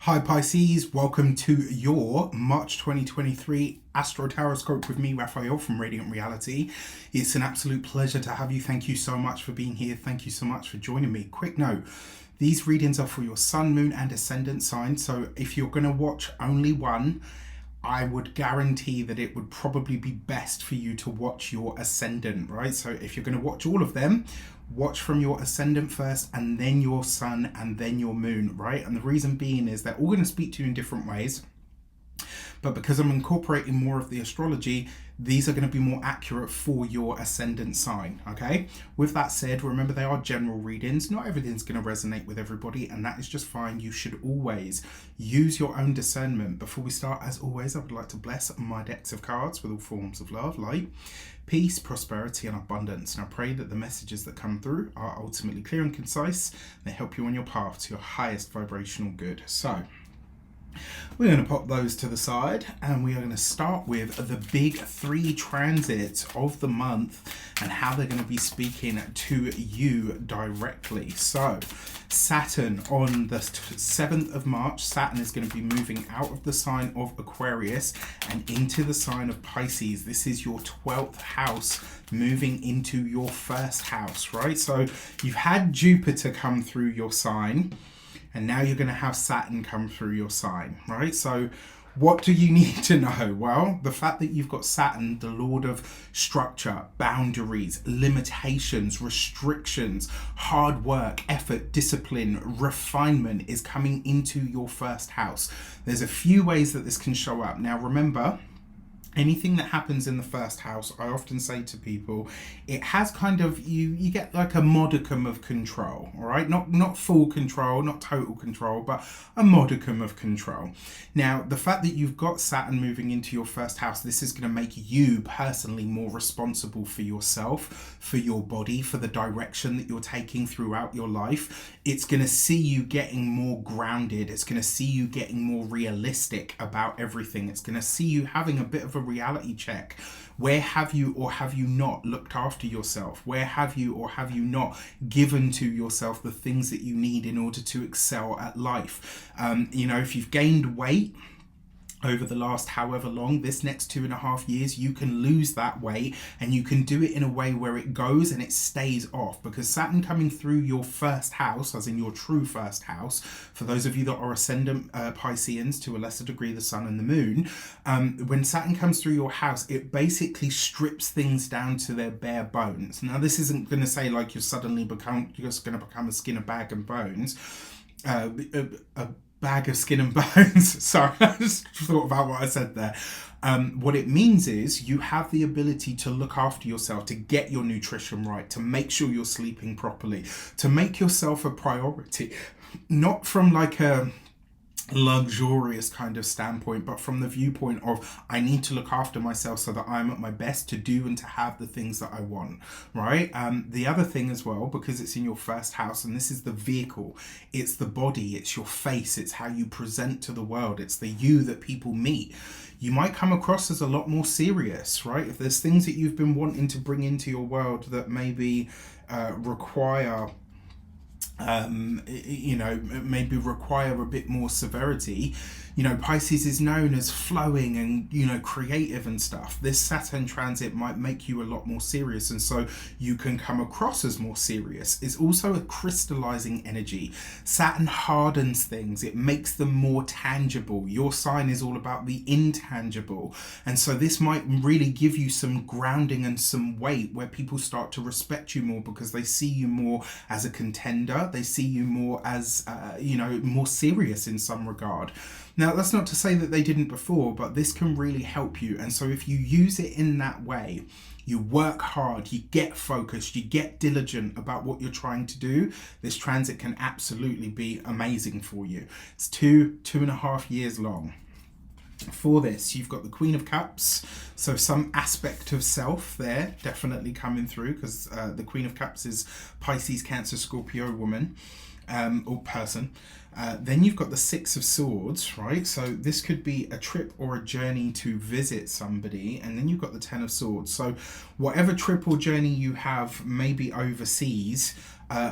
Hi Pisces, welcome to your March 2023 Astro-Tarot with me, Raphael from Radiant Reality. It's an absolute pleasure to have you. Thank you so much for being here. Thank you so much for joining me. Quick note, these readings are for your sun, moon and ascendant sign. So if you're going to watch only one, I would guarantee that it would probably be best for you to watch your ascendant, right? So if you're going to watch all of them, watch from your ascendant first and then your sun and then your moon, right? And the reason being is they're all going to speak to you in different ways. But because I'm incorporating more of the astrology, these are going to be more accurate for your ascendant sign, okay? With that said, remember they are general readings. Not everything's going to resonate with everybody, and that is just fine. You should always use your own discernment. Before we start, as always, I would like to bless my decks of cards with all forms of love, light, peace, prosperity, and abundance. And I pray that the messages that come through are ultimately clear and concise. They help you on your path to your highest vibrational good. So we're going to pop those to the side and we are going to start with the big three transits of the month and how they're going to be speaking to you directly. So Saturn on the 7th of March, Saturn is going to be moving out of the sign of Aquarius and into the sign of Pisces. This is your 12th house moving into your first house, right? So you've had Jupiter come through your sign, and now you're going to have Saturn come through your sign, right? So what do you need to know? Well, the fact that you've got Saturn, the lord of structure, boundaries, limitations, restrictions, hard work, effort, discipline, refinement is coming into your first house. There's a few ways that this can show up. Now, remember, anything that happens in the first house, I often say to people, it has kind of, you get like a modicum of control, all right? Not full control, not total control, but a modicum of control. Now, the fact that you've got Saturn moving into your first house, this is going to make you personally more responsible for yourself, for your body, for the direction that you're taking throughout your life. It's going to see you getting more grounded. It's going to see you getting more realistic about everything. It's going to see you having a bit of a reality check. Where have you or have you not looked after yourself? Where have you or have you not given to yourself the things that you need in order to excel at life? If you've gained weight over the last however long, this next 2.5 years, you can lose that weight and you can do it in a way where it goes and it stays off, because Saturn coming through your first house, as in your true first house, for those of you that are ascendant Pisceans, to a lesser degree the sun and the moon, when Saturn comes through your house, it basically strips things down to their bare bones. Now, this isn't going to say like you're just going to become a skin, a bag and bones, a bag of skin and bones. Sorry, I just thought about what I said there. What it means is you have the ability to look after yourself, to get your nutrition right, to make sure you're sleeping properly, to make yourself a priority, not from like a luxurious kind of standpoint, but from the viewpoint of I need to look after myself so that I'm at my best to do and to have the things that I want, right? The other thing as well, because it's in your first house and this is the vehicle, it's the body, it's your face, it's how you present to the world, it's the you that people meet. You might come across as a lot more serious, right? If there's things that you've been wanting to bring into your world that maybe require maybe require a bit more severity. Pisces is known as flowing and, creative and stuff. This Saturn transit might make you a lot more serious, and so you can come across as more serious. It's also a crystallizing energy. Saturn hardens things. It makes them more tangible. Your sign is all about the intangible. And so this might really give you some grounding and some weight where people start to respect you more because they see you more as a contender. They see you more as, more serious in some regard. Now, that's not to say that they didn't before, but this can really help you. And so if you use it in that way, you work hard, you get focused, you get diligent about what you're trying to do, this transit can absolutely be amazing for you. It's 2.5 years long. For this, you've got the Queen of Cups, so some aspect of self there definitely coming through, because the Queen of Cups is Pisces, Cancer, Scorpio woman or person. Then you've got the Six of Swords, right? So this could be a trip or a journey to visit somebody. And then you've got the Ten of Swords. So whatever trip or journey you have, maybe overseas,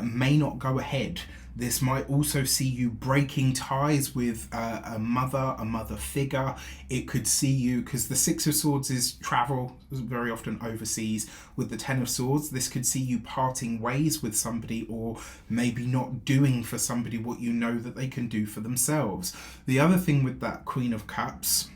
may not go ahead. This might also see you breaking ties with a mother figure. It could see you, because the Six of Swords is travel, very often overseas. With the Ten of Swords, this could see you parting ways with somebody, or maybe not doing for somebody what you know that they can do for themselves. The other thing with that Queen of Cups,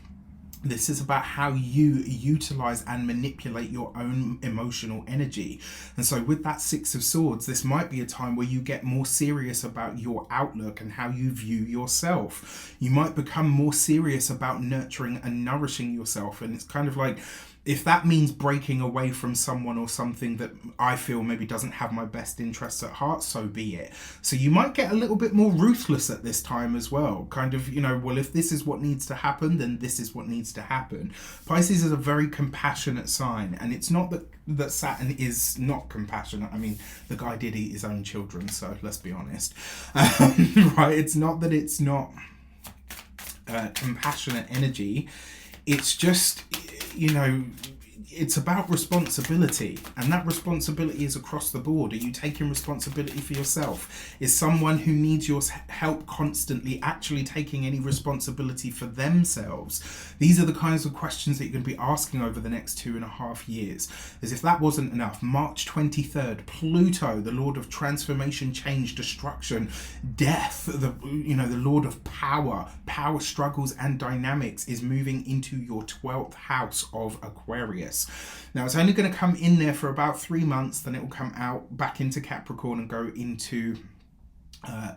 this is about how you utilize and manipulate your own emotional energy. And so with that Six of Swords, this might be a time where you get more serious about your outlook and how you view yourself. You might become more serious about nurturing and nourishing yourself. And it's kind of like, if that means breaking away from someone or something that I feel maybe doesn't have my best interests at heart, so be it. So you might get a little bit more ruthless at this time as well. Kind of, you know, well, if this is what needs to happen, then this is what needs to happen. Pisces is a very compassionate sign, and it's not that Saturn is not compassionate. I mean, the guy did eat his own children, so let's be honest. Right? It's not that it's not compassionate energy. It's just, you know, it's about responsibility, and that responsibility is across the board. Are you taking responsibility for yourself? Is someone who needs your help constantly actually taking any responsibility for themselves? These are the kinds of questions that you're going to be asking over the next 2.5 years. As if that wasn't enough, March 23rd, Pluto, the Lord of transformation, change, destruction, death, the Lord of power struggles and dynamics, is moving into your 12th house of Aquarius. Now, it's only going to come in there for about 3 months, then it will come out back into Capricorn and go into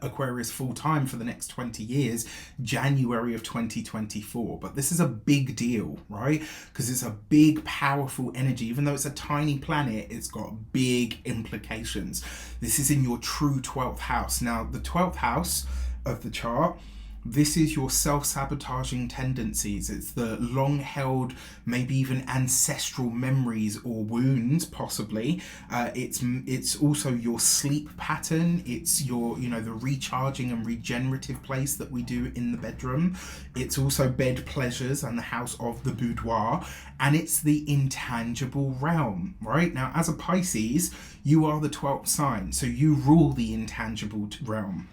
Aquarius full time for the next 20 years, January of 2024. But this is a big deal, right? Because it's a big, powerful energy. Even though it's a tiny planet, it's got big implications. This is in your true 12th house. Now, the 12th house of the chart, this is your self-sabotaging tendencies. It's the long-held, maybe even ancestral memories or wounds, possibly. It's also your sleep pattern. It's your, the recharging and regenerative place that we do in the bedroom. It's also bed pleasures and the house of the boudoir. And it's the intangible realm, right? Now, as a Pisces, you are the 12th sign, so you rule the intangible realm.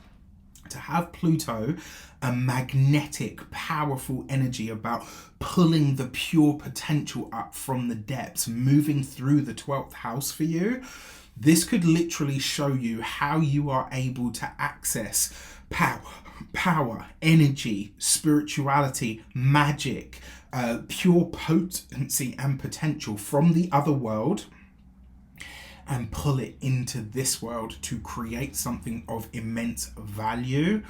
To have Pluto, a magnetic, powerful energy about pulling the pure potential up from the depths, moving through the 12th house for you, this could literally show you how you are able to access power, energy, spirituality, magic, pure potency and potential from the other world, and pull it into this world to create something of immense value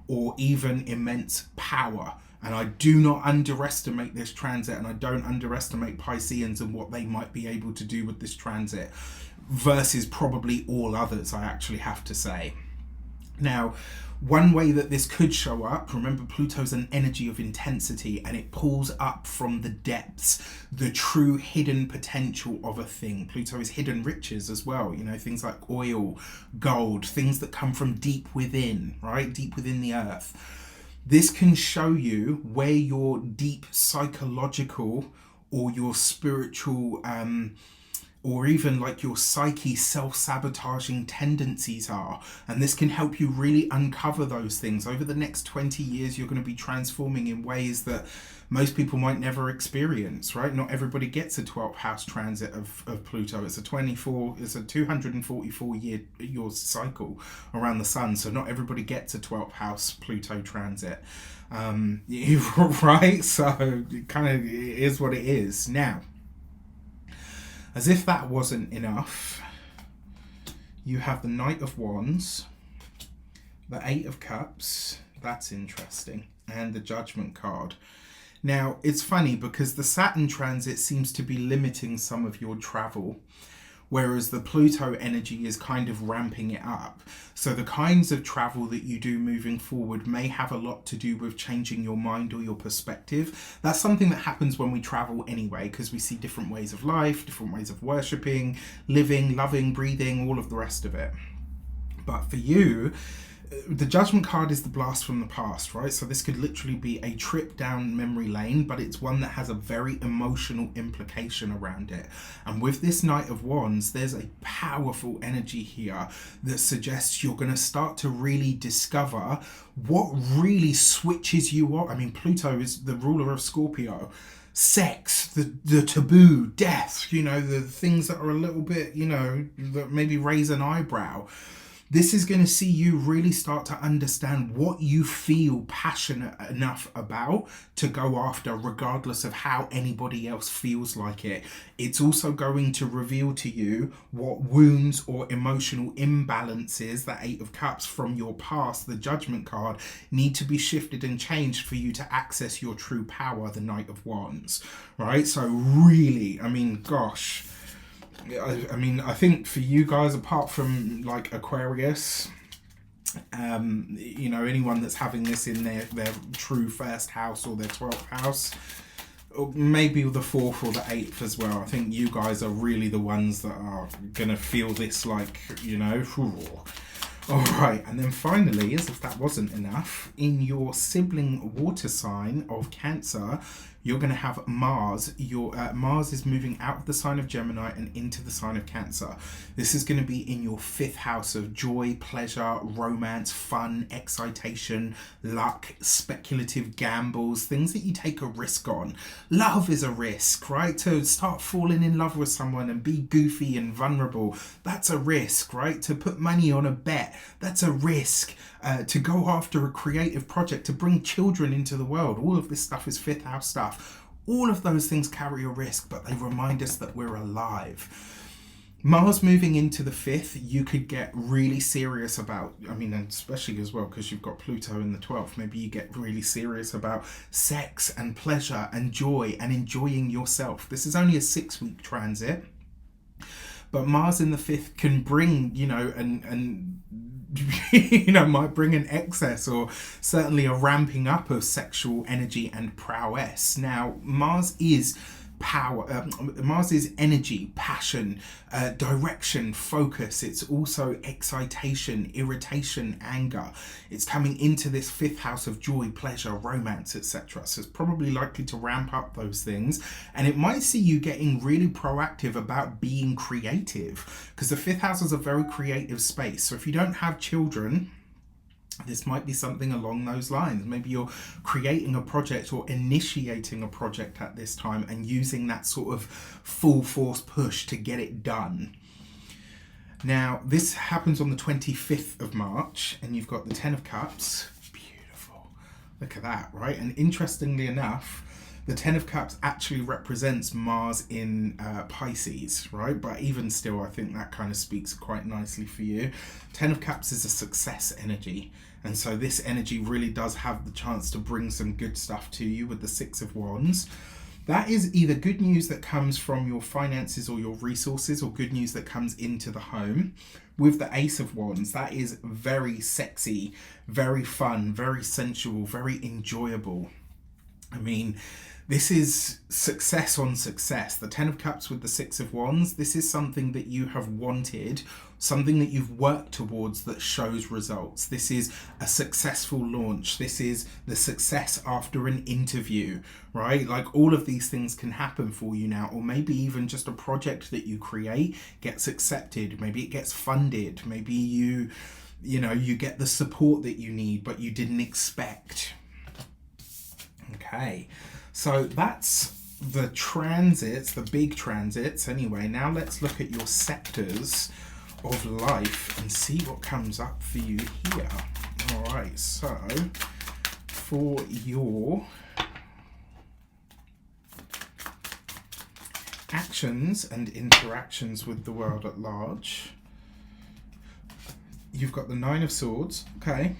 or even immense power. And I do not underestimate this transit, and I don't underestimate Pisceans and what they might be able to do with this transit versus probably all others, I actually have to say. Now, one way that this could show up, remember Pluto's an energy of intensity, and it pulls up from the depths the true hidden potential of a thing. Pluto is hidden riches as well, things like oil, gold, things that come from deep within, right? Deep within the earth. This can show you where your deep psychological or your spiritual or even like your psyche self-sabotaging tendencies are. And this can help you really uncover those things. Over the next 20 years, you're going to be transforming in ways that most people might never experience, right? Not everybody gets a 12th house transit of Pluto. It's a 244 year cycle around the sun. So not everybody gets a 12th house Pluto transit. Right? So it kind of is what it is. Now, as if that wasn't enough, you have the Knight of Wands, the Eight of Cups, that's interesting, and the Judgment card. Now, it's funny because the Saturn transit seems to be limiting some of your travel, whereas the Pluto energy is kind of ramping it up. So the kinds of travel that you do moving forward may have a lot to do with changing your mind or your perspective. That's something that happens when we travel anyway, because we see different ways of life, different ways of worshipping, living, loving, breathing, all of the rest of it. But for you, the Judgment card is the blast from the past, right? So this could literally be a trip down memory lane, but it's one that has a very emotional implication around it. And with this Knight of Wands, there's a powerful energy here that suggests you're going to start to really discover what really switches you up. I mean, Pluto is the ruler of Scorpio. Sex, the taboo, death, you know, the things that are a little bit, you know, that maybe raise an eyebrow. This is going to see you really start to understand what you feel passionate enough about to go after, regardless of how anybody else feels like it. It's also going to reveal to you what wounds or emotional imbalances, the Eight of Cups from your past, the Judgment card, need to be shifted and changed for you to access your true power, the Knight of Wands, right? So really, I mean, gosh, I mean, I think for you guys, apart from like Aquarius, you know, anyone that's having this in their true first house or their 12th house, or maybe the 4th or the 8th as well, I think you guys are really the ones that are gonna feel this, like, you know, all right. And then finally, as if that wasn't enough, in your sibling water sign of Cancer, you're going to have Mars. Your Mars is moving out of the sign of Gemini and into the sign of Cancer. This is going to be in your 5th house of joy, pleasure, romance, fun, excitation, luck, speculative gambles, things that you take a risk on. Love is a risk, right? To start falling in love with someone and be goofy and vulnerable, that's a risk, right? To put money on a bet, that's a risk. To go after a creative project, to bring children into the world, all of this stuff is 5th house stuff. All of those things carry a risk, but they remind us that we're alive. Mars moving into the 5th, you could get really serious about, I mean, and especially as well because you've got Pluto in the 12th, maybe you get really serious about sex and pleasure and joy and enjoying yourself. This is only a 6-week transit, but Mars in the 5th can bring, you know, and you know, might bring an excess or certainly a ramping up of sexual energy and prowess. Now, Mars is power, Mars is energy, passion, direction, focus. It's also excitation, irritation, anger. It's coming into this 5th house of joy, pleasure, romance, etc. So it's probably likely to ramp up those things, and it might see you getting really proactive about being creative, because the 5th house is a very creative space. So if you don't have children, this might be something along those lines. Maybe you're creating a project or initiating a project at this time and using that sort of full force push to get it done. Now, this happens on the 25th of March, and you've got the 10 of Cups. Beautiful. Look at that, right? And interestingly enough, the 10 of Cups actually represents Mars in Pisces, right? But even still, I think that kind of speaks quite nicely for you. 10 of Cups is a success energy. And so this energy really does have the chance to bring some good stuff to you with the 6 of Wands. That is either good news that comes from your finances or your resources, or good news that comes into the home. With the Ace of Wands, that is very sexy, very fun, very sensual, very enjoyable. I mean, this is success on success. The 10 of Cups with the 6 of Wands, this is something that you have wanted, something that you've worked towards that shows results. This is a successful launch. This is the success after an interview, right? Like, all of these things can happen for you now, or maybe even just a project that you create gets accepted. Maybe it gets funded. Maybe you know, you get the support that you need, but you didn't expect. Okay, so that's the transits, the big transits anyway. Now let's look at your sectors of life and see what comes up for you here. All right, so for your actions and interactions with the world at large, you've got the 9 of Swords, okay,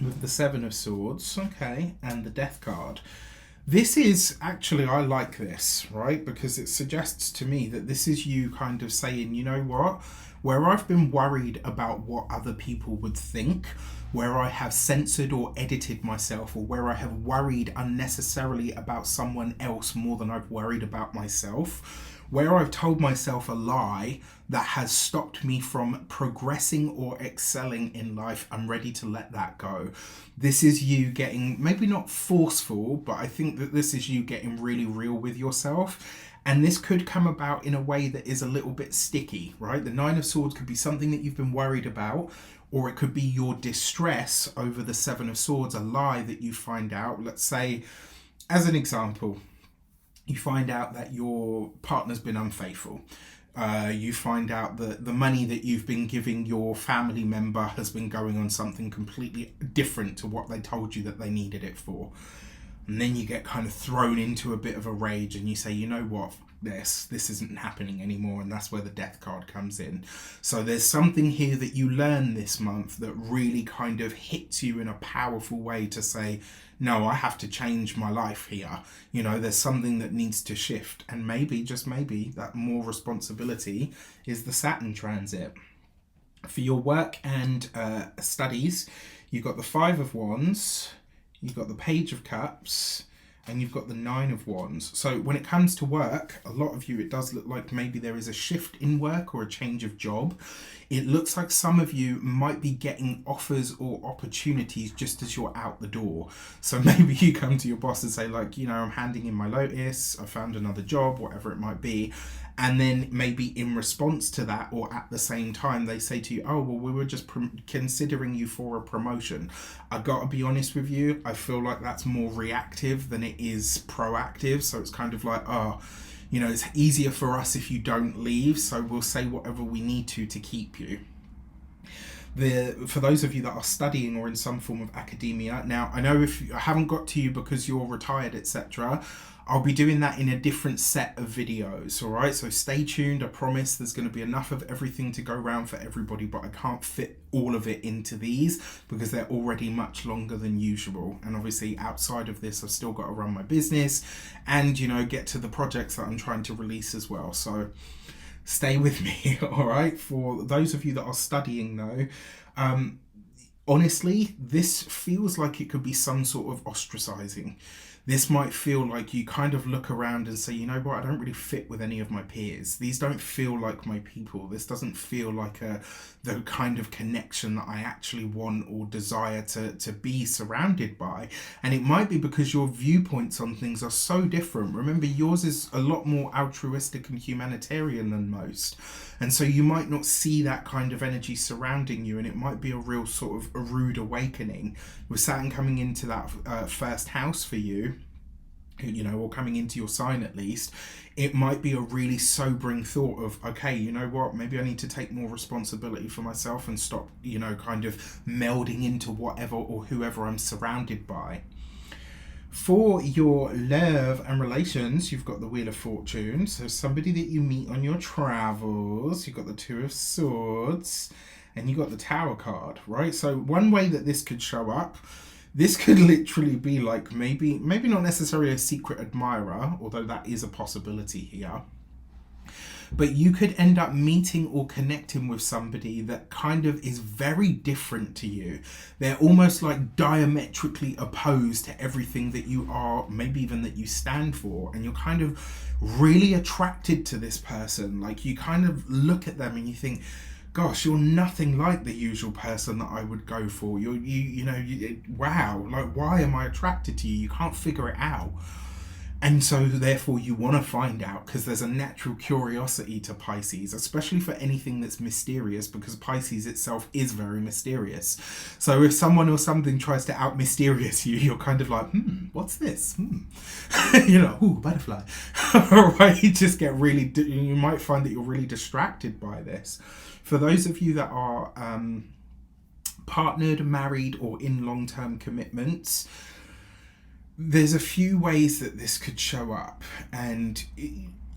with the 7 of Swords, okay, and the Death card. This is actually, I like this, right? Because it suggests to me that this is you kind of saying, you know what? Where I've been worried about what other people would think, where I have censored or edited myself, or where I have worried unnecessarily about someone else more than I've worried about myself, Where I've told myself a lie that has stopped me from progressing or excelling in life, I'm ready to let that go. This is you getting, maybe not forceful, but I think that this is you getting really real with yourself. And this could come about in a way that is a little bit sticky, right? The Nine of Swords could be something that you've been worried about, or it could be your distress over the Seven of Swords, a lie that you find out. Let's say, as an example, you find out that your partner's been unfaithful. You find out that the money that you've been giving your family member has been going on something completely different to what they told you that they needed it for. And then you get kind of thrown into a bit of a rage and you say, you know what, this isn't happening anymore. And that's where the death card comes in. So there's something here that you learn this month that really kind of hits you in a powerful way to say, no, I have to change my life here. You know, there's something that needs to shift. And maybe, just maybe, that more responsibility is the Saturn transit. For your work and studies, you've got the Five of Wands, you've got the Page of Cups, and you've got the Nine of Wands. So when it comes to work, a lot of you, it does look like maybe there is a shift in work or a change of job. It looks like some of you might be getting offers or opportunities just as you're out the door. So maybe you come to your boss and say, like, you know, I'm handing in my notice, I found another job, whatever it might be. And then maybe in response to that, or at the same time, they say to you, oh, well, we were just considering you for a promotion. I got to be honest with you, I feel like that's more reactive than it is proactive. So it's kind of like, oh, you know, it's easier for us if you don't leave. So we'll say whatever we need to keep you. For those of you that are studying or in some form of academia, now I know if I haven't got to you because you're retired, etc., I'll be doing that in a different set of videos, all right? So stay tuned. I promise there's going to be enough of everything to go around for everybody, but I can't fit all of it into these because they're already much longer than usual. And obviously outside of this, I've still got to run my business and, you know, get to the projects that I'm trying to release as well. So stay with me, all right? For those of you that are studying though, honestly, this feels like it could be some sort of ostracizing. This might feel like you kind of look around and say, you know what, I don't really fit with any of my peers. These don't feel like my people. This doesn't feel like the kind of connection that I actually want or desire to be surrounded by. And it might be because your viewpoints on things are so different. Remember, yours is a lot more altruistic and humanitarian than most. And so you might not see that kind of energy surrounding you, and it might be a real sort of a rude awakening with Saturn coming into that first house for you, you know, or coming into your sign at least. It might be a really sobering thought of, okay, you know what, maybe I need to take more responsibility for myself and stop, you know, kind of melding into whatever or whoever I'm surrounded by. For your love and relations, you've got the Wheel of Fortune. So somebody that you meet on your travels. You've got the Two of Swords. And you've got the Tower card, right? So one way that this could show up, this could literally be like maybe not necessarily a secret admirer, although that is a possibility here. But you could end up meeting or connecting with somebody that kind of is very different to you. They're almost like diametrically opposed to everything that you are, maybe even that you stand for. And you're kind of really attracted to this person. Like you kind of look at them and you think, gosh, you're nothing like the usual person that I would go for. Wow, like why am I attracted to you? You can't figure it out. And so therefore you want to find out, because there's a natural curiosity to Pisces, especially for anything that's mysterious, because Pisces itself is very mysterious. So if someone or something tries to out mysterious you, you're kind of like, what's this? You know, ooh, butterfly. Right? You just get really, you might find that you're really distracted by this. For those of you that are partnered, married, or in long-term commitments, there's a few ways that this could show up, and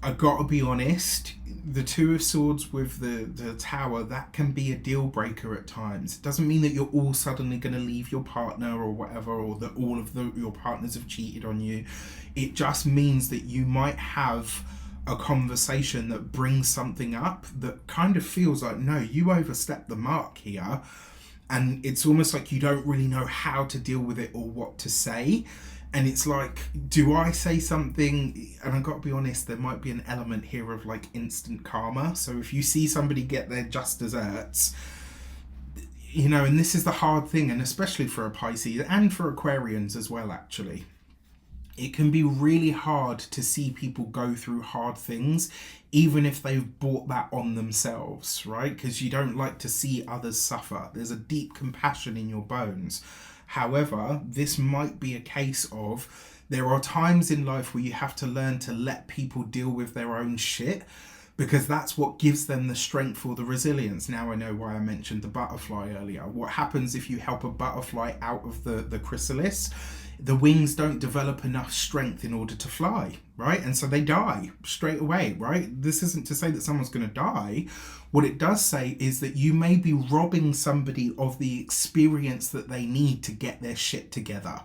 I gotta be honest, the Two of Swords with the Tower, that can be a deal breaker at times. It doesn't mean that you're all suddenly going to leave your partner or whatever, or that all of your partners have cheated on you. It just means that you might have a conversation that brings something up that kind of feels like, no, you overstepped the mark here, and it's almost like you don't really know how to deal with it or what to say. And it's like, do I say something? And I've got to be honest, there might be an element here of like instant karma. So if you see somebody get their just desserts, you know, and this is the hard thing, and especially for a Pisces and for Aquarians as well, actually. It can be really hard to see people go through hard things, even if they've brought that on themselves, right? Because you don't like to see others suffer. There's a deep compassion in your bones. However, this might be a case of there are times in life where you have to learn to let people deal with their own shit, because that's what gives them the strength or the resilience. Now I know why I mentioned the butterfly earlier. What happens if you help a butterfly out of the chrysalis? The wings don't develop enough strength in order to fly, right? And so they die straight away, right? This isn't to say that someone's going to die. What it does say is that you may be robbing somebody of the experience that they need to get their shit together.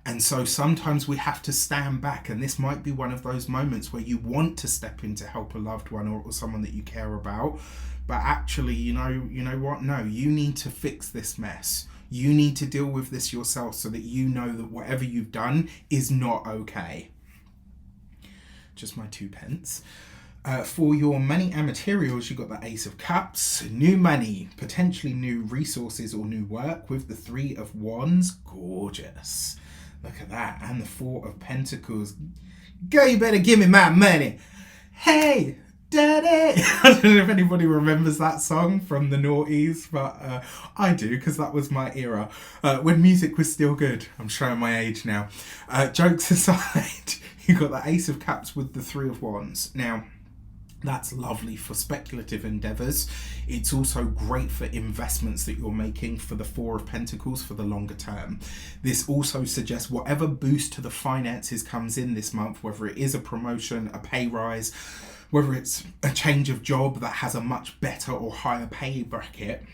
And so sometimes we have to stand back, and this might be one of those moments where you want to step in to help a loved one or someone that you care about, but actually, you know what? No, you need to fix this mess. You need to deal with this yourself so that you know that whatever you've done is not okay. Just my 2 pence. For your money and materials, you've got the Ace of Cups, new money, potentially new resources or new work with the 3 of Wands. Gorgeous. Look at that. And the 4 of Pentacles. Girl, you better give me my money. Hey, Daddy! I don't know if anybody remembers that song from the noughties, but I do, because that was my era. When music was still good. I'm showing my age now. Jokes aside, you've got the Ace of Cups with the 3 of Wands. Now, that's lovely for speculative endeavours. It's also great for investments that you're making for the 4 of Pentacles for the longer term. This also suggests whatever boost to the finances comes in this month, whether it is a promotion, a pay rise, whether it's a change of job that has a much better or higher pay bracket,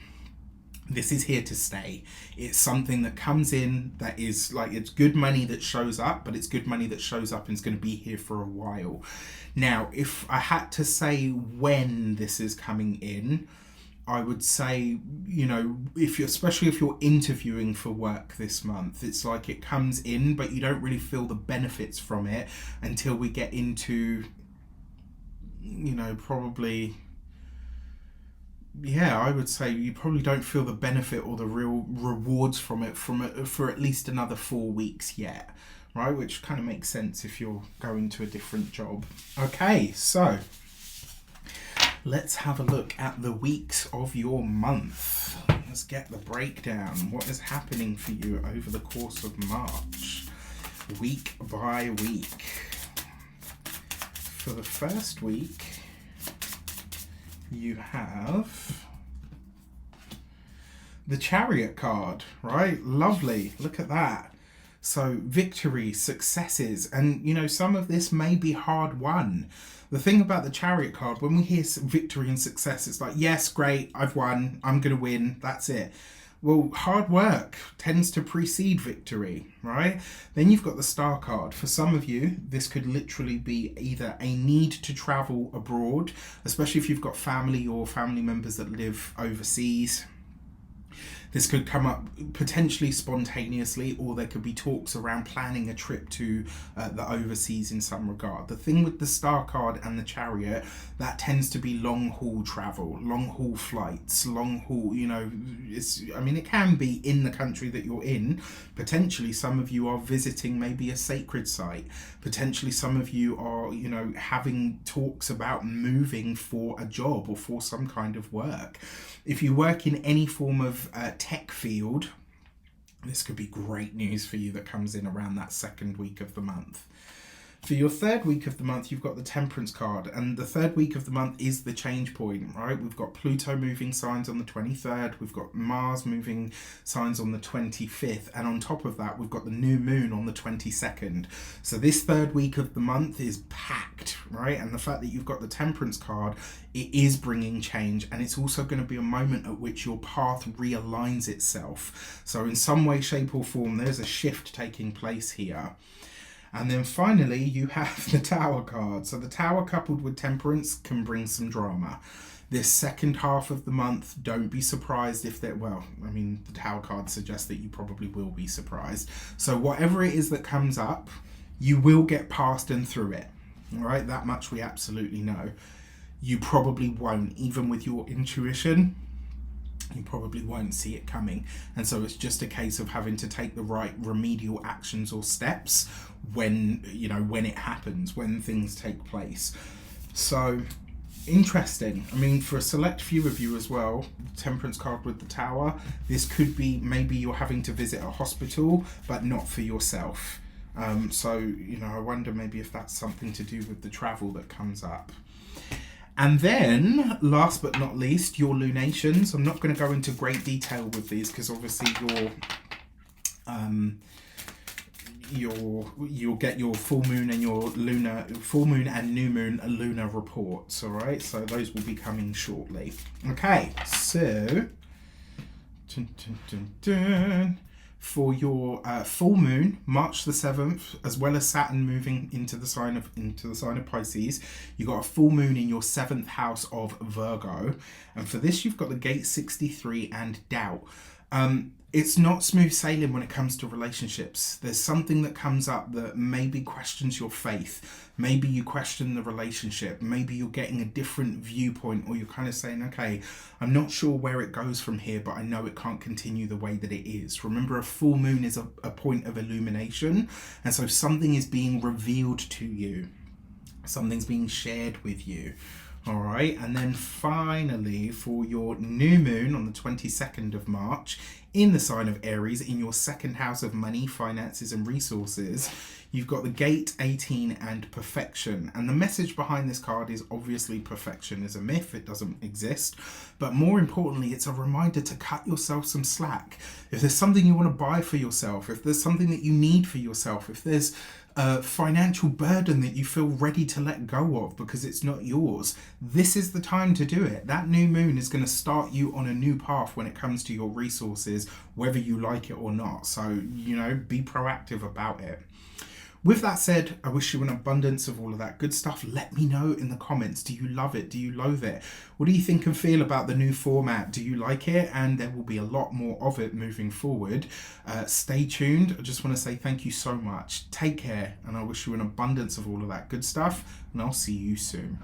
this is here to stay. It's something that comes in that is like, it's good money that shows up, but it's good money that shows up and is going to be here for a while. Now, if I had to say when this is coming in, I would say, you know, especially if you're interviewing for work this month, it's like it comes in, but you don't really feel the benefits from it until we get into, you know, probably, yeah, I would say you probably don't feel the benefit or the real rewards from it for at least another 4 weeks yet, right? Which kind of makes sense if you're going to a different job. Okay, so let's have a look at the weeks of your month. Let's get the breakdown. What is happening for you over the course of March, week by week? For the first week, you have the Chariot card, right? Lovely. Look at that. So victory, successes, and you know, some of this may be hard won. The thing about the Chariot card, when we hear victory and success, it's like, yes, great, I've won, I'm going to win, that's it. Well, hard work tends to precede victory, right? Then you've got the Star card. For some of you, this could literally be either a need to travel abroad, especially if you've got family or family members that live overseas. This could come up potentially spontaneously, or there could be talks around planning a trip to the overseas in some regard. The thing with the Star card and the Chariot, that tends to be long haul travel, long haul flights, long haul, you know, it can be in the country that you're in. Potentially some of you are visiting maybe a sacred site. Potentially some of you are, you know, having talks about moving for a job or for some kind of work. If you work in any form of tech field, this could be great news for you that comes in around that second week of the month. For your third week of the month, you've got the Temperance card, and the third week of the month is the change point, right? We've got Pluto moving signs on the 23rd, we've got Mars moving signs on the 25th, and on top of that, we've got the new moon on the 22nd. So this third week of the month is packed, right? And the fact that you've got the Temperance card, it is bringing change, and it's also going to be a moment at which your path realigns itself. So in some way, shape or form, there's a shift taking place here. And then finally, you have the Tower card. So the Tower coupled with Temperance can bring some drama. This second half of the month, don't be surprised if there, well, I mean, the Tower card suggests that you probably will be surprised. So whatever it is that comes up, you will get past and through it. All right, that much we absolutely know. You probably won't, even with your intuition, you probably won't see it coming. And so it's just a case of having to take the right remedial actions or steps when, you know, when it happens, when things take place. So interesting. I mean, for a select few of you as well, Temperance card with the Tower, this could be maybe you're having to visit a hospital, but not for yourself. So, you know, I wonder maybe if that's something to do with the travel that comes up. And then, last but not least, your lunations. I'm not going to go into great detail with these because obviously you'll get your full moon and your full moon and new moon lunar reports. All right, so those will be coming shortly. Okay, so for your full moon, March the 7th, as well as Saturn moving into the sign of Pisces, you got a full moon in your 7th house of Virgo, and for this you've got the gate 63 and doubt. It's not smooth sailing when it comes to relationships. There's something that comes up that maybe questions your faith. Maybe you question the relationship. Maybe you're getting a different viewpoint, or you're kind of saying, okay, I'm not sure where it goes from here, but I know it can't continue the way that it is. Remember, a full moon is a point of illumination. And so something is being revealed to you. Something's being shared with you. All right, and then finally for your new moon on the 22nd of March in the sign of Aries, in your 2nd house of money, finances and resources, you've got the gate 18 and perfection. And the message behind this card is obviously perfection is a myth, it doesn't exist. But more importantly, it's a reminder to cut yourself some slack. If there's something you want to buy for yourself, if there's something that you need for yourself, if there's a financial burden that you feel ready to let go of because it's not yours, this is the time to do it. That new moon is going to start you on a new path when it comes to your resources, whether you like it or not. So, you know, be proactive about it. With that said, I wish you an abundance of all of that good stuff. Let me know in the comments. Do you love it? Do you loathe it? What do you think and feel about the new format? Do you like it? And there will be a lot more of it moving forward. Stay tuned. I just want to say thank you so much. Take care, and I wish you an abundance of all of that good stuff, and I'll see you soon.